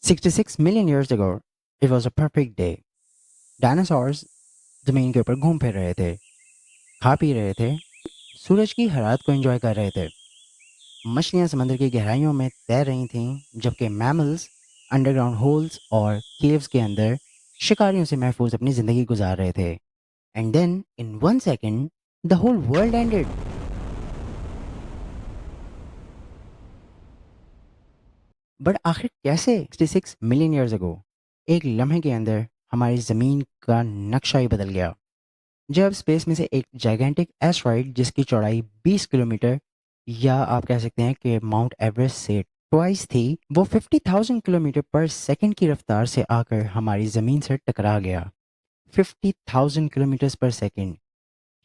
66 million years ago, it was a perfect day. Dinosaurs ज़मीन के ऊपर घूम फिर रहे थे, खा पी रहे थे, सूरज की हरारत को एंजॉय कर रहे थे। मछलियाँ समंदर की गहराइयों में तैर रही थीं, जबकि मैमल्स अंडरग्राउंड होल्स और केव्स के अंदर शिकारियों से महफूज अपनी ज़िंदगी गुजार रहे थे। And then in 1 second the whole world ended. बट आखिर कैसे 66 मिलियन ईयर्स अगो एक लम्हे के अंदर हमारी ज़मीन का नक्शा ही बदल गया, जब स्पेस में से एक जाइगेंटिक एस्ट्रॉइड जिसकी चौड़ाई 20 किलोमीटर या आप कह सकते हैं कि माउंट एवरेस्ट से ट्वाइस थी, वो 50,000 किलोमीटर पर सेकंड की रफ्तार से आकर हमारी ज़मीन से टकरा गया। 50,000 किलोमीटर पर सेकंड,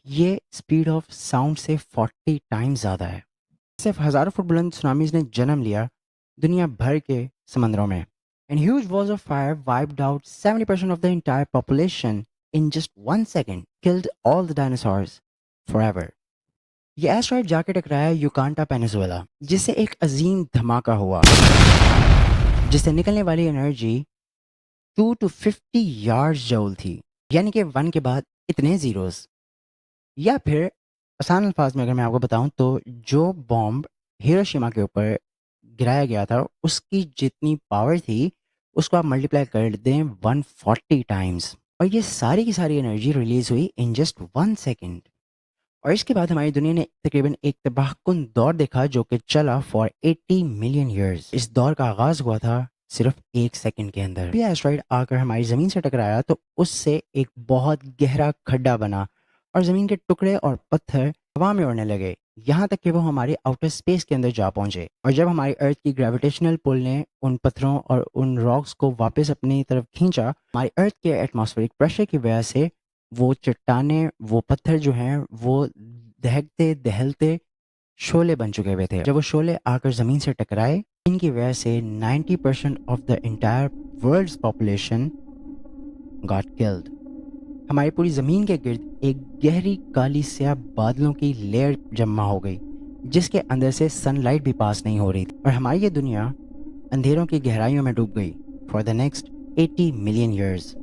ये स्पीड ऑफ साउंड से 40 टाइम्स ज़्यादा है। सिर्फ हज़ारों फुट बुलंद सुनामीज ने जन्म लिया दुनिया भर के समंदरों में। And huge walls of fire wiped out 70% of the entire population in just 1 second, killed all the dinosaurs forever. ये एस्ट्रॉइड जाके टकराया युकांटा पेनिसुला, जिससे एक अजीम धमाका हुआ, जिससे निकलने वाली एनर्जी 2 to 50 यार्ड्स जूल थी, यानी कि 1 के बाद इतने जीरोस। या फिर आसान अल्फाज में अगर मैं आपको बताऊं तो जो बॉम्ब हिरोशिमा के ऊपर गिराया गया था उसकी जितनी पावर थी उसको आप मल्टीप्लाई कर दें 140 टाइम्स, और ये सारी की सारी एनर्जी रिलीज हुई इन जस्ट 1 सेकेंड। और इसके बाद हमारी दुनिया ने तकरीबन एक तबाहकुन दौर देखा जो कि चला फॉर 80 मिलियन ईयर्स। इस दौर का आगाज हुआ था सिर्फ 1 सेकेंड के अंदर। ये एस्ट्रॉइड आकर हमारी ज़मीन से टकराया तो उससे एक बहुत गहरा खड्डा बना और ज़मीन के टुकड़े और पत्थर हवा में उड़ने लगे, यहाँ तक कि वो हमारे आउटर स्पेस के अंदर जा पहुंचे। और जब हमारी अर्थ की ग्रेविटेशनल पुल ने उन पत्थरों और उन रॉक्स को वापस अपनी तरफ खींचा, हमारी अर्थ के एटमॉस्फेरिक प्रेशर की वजह से वो चट्टानें, वो पत्थर जो हैं वो दहकते दहलते शोले बन चुके हुए थे। जब वो शोले आकर ज़मीन से टकराए, इनकी वजह से 90% of the entire world's population got killed. हमारी पूरी ज़मीन के गिर्द एक गहरी काली स्याह बादलों की लेयर जमा हो गई, जिसके अंदर से सनलाइट भी पास नहीं हो रही थी, और हमारी ये दुनिया अंधेरों की गहराइयों में डूब गई for the next 80 million years.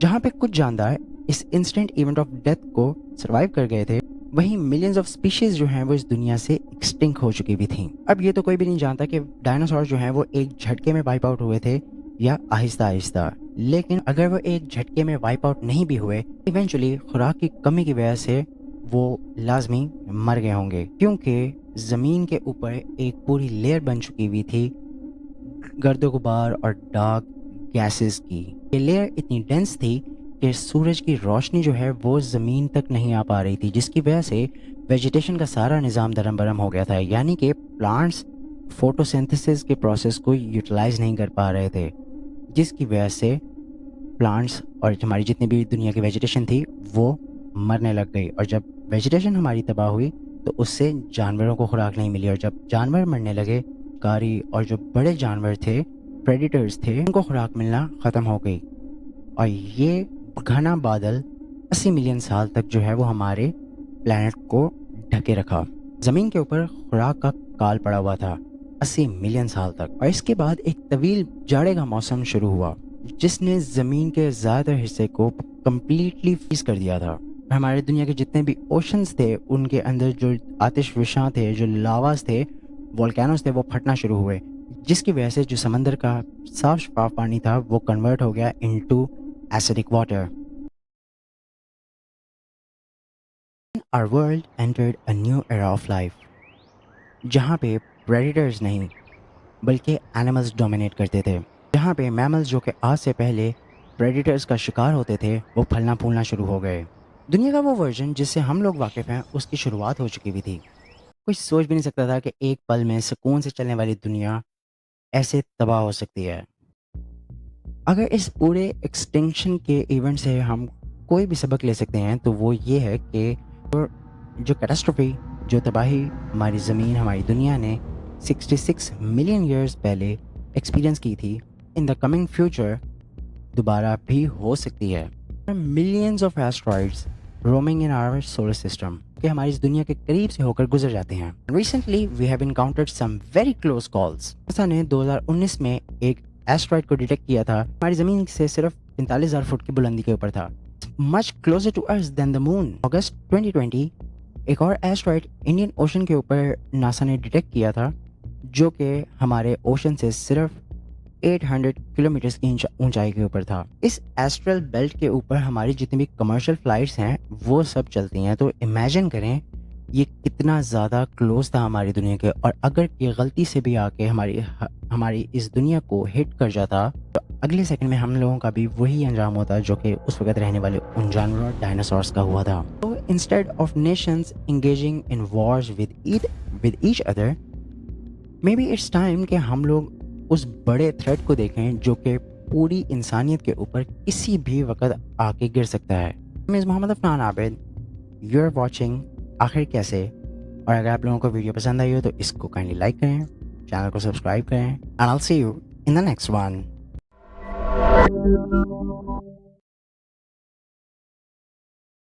जहाँ पे कुछ जानदार इस इंस्टेंट इवेंट ऑफ डेथ को सर्वाइव कर गए थे, वहीं मिलियंस ऑफ स्पीशीज जो हैं वो इस दुनिया से एक्सटिंक्ट हो चुकी भी थीं। अब ये तो कोई भी नहीं जानता कि डायनासोर जो हैं वो एक झटके में वाइप आउट हुए थे या आहिस्ता आहिस्ता, लेकिन अगर वो एक झटके में वाइप आउट नहीं भी हुए, इवेंचुअली खुराक की कमी की वजह से वो लाजमी मर गए होंगे, क्योंकि ज़मीन के ऊपर एक पूरी लेयर बन चुकी हुई थी गर्द गुबार और डार्क गैसेस की। ये लेयर इतनी डेंस थी कि सूरज की रोशनी जो है वो ज़मीन तक नहीं आ पा रही थी, जिसकी वजह से वेजिटेशन का सारा निज़ाम दरम बरम हो गया था, यानी कि प्लांट्स फोटोसिंथेसिस के प्रोसेस को यूटिलाइज नहीं कर पा रहे थे, जिसकी वजह से प्लांट्स और हमारी जितनी भी दुनिया की वेजिटेशन थी वो मरने लग गई। और जब वेजिटेशन हमारी तबाह हुई तो उससे जानवरों को खुराक नहीं मिली, और जब जानवर मरने लगे, कारी और जो बड़े जानवर थे, प्रेडिटर्स थे, उनको खुराक मिलना ख़त्म हो गई। और ये घना बादल 80 मिलियन साल तक जो है वो हमारे प्लैनेट को ढके रखा। ज़मीन के ऊपर खुराक का काल पड़ा हुआ था 80 मिलियन साल तक। और इसके बाद एक तवील जाड़े का मौसम शुरू हुआ, जिसने ज़मीन के ज़्यादातर हिस्से को कम्प्लीटली फ्रीज कर दिया था। हमारे दुनिया के जितने भी ओशंस थे उनके अंदर जो आतिश विशां थे, जो लावास थे, वोल्केनोस थे, वो फटना शुरू हुए, जिसकी वजह से जो समंदर का साफ शफाफ पानी था वो कन्वर्ट हो गया into acidic water. Our world entered a new era of life, जहाँ पे प्रेडिटर्स नहीं बल्कि एनिमल्स डोमिनेट करते थे, जहाँ पे मैमल्स जो कि आज से पहले प्रेडिटर्स का शिकार होते थे वो फलना फूलना शुरू हो गए। दुनिया का वो वर्जन जिससे हम लोग वाकिफ़ हैं उसकी शुरुआत हो चुकी हुई थी। कोई सोच भी नहीं सकता था कि एक पल में सुकून से चलने वाली दुनिया ऐसे तबाह हो सकती है। अगर इस पूरे एक्सटिंक्शन के इवेंट से हम कोई भी सबक ले सकते हैं तो वो ये है कि जो कैटास्ट्रोफी, जो तबाही हमारी ज़मीन, हमारी दुनिया ने 66 मिलियन ईयर्स पहले एक्सपीरियंस की थी, इन द कमिंग फ्यूचर दोबारा भी हो सकती है। Millions of asteroids roaming in our solar system कि हमारी इस दुनिया के करीब से होकर गुजर जाते हैं। Recently we have encountered some very close calls. NASA ने 2019 में एक ایسٹرائڈ کو ڈیٹیکٹ کیا تھا ہماری زمین سے صرف 45,000 فٹ کی بلندی کے اوپر تھا. مچ کلوزر ٹو ارتھ دین دا مون. اگست 2020 ایک اور ایسٹرائڈ انڈین اوشن کے اوپر ناسا نے ڈیٹیکٹ کیا تھا جو کہ ہمارے اوشن سے صرف 800 کلومیٹرز کی اونچائی کے اوپر تھا. اس ایسٹرل بیلٹ کے اوپر ہماری جتنی بھی کمرشل فلائٹس ہیں وہ سب چلتی ہیں. تو امیجن کریں یہ کتنا زیادہ کلوز تھا ہماری دنیا کے, اور اگر یہ غلطی سے بھی آ کے ہماری اس دنیا کو ہٹ کر جاتا تو اگلے سیکنڈ میں ہم لوگوں کا بھی وہی انجام ہوتا جو کہ اس وقت رہنے والے ان جانوروں ڈائناسورس کا ہوا تھا. تو instead of nations engaging in wars with each other, maybe it's time کہ ہم لوگ اس بڑے تھریٹ کو دیکھیں جو کہ پوری انسانیت کے اوپر کسی بھی وقت آ کے گر سکتا ہے. میں محمد عفنان عابد, یو آر واچنگ آخر کیسے. اور اگر آپ لوگوں کو ویڈیو پسند آئی ہو تو اس کو کائنڈلی لائک کریں, چینل کو سبسکرائب کریں, and I will see you in the next one.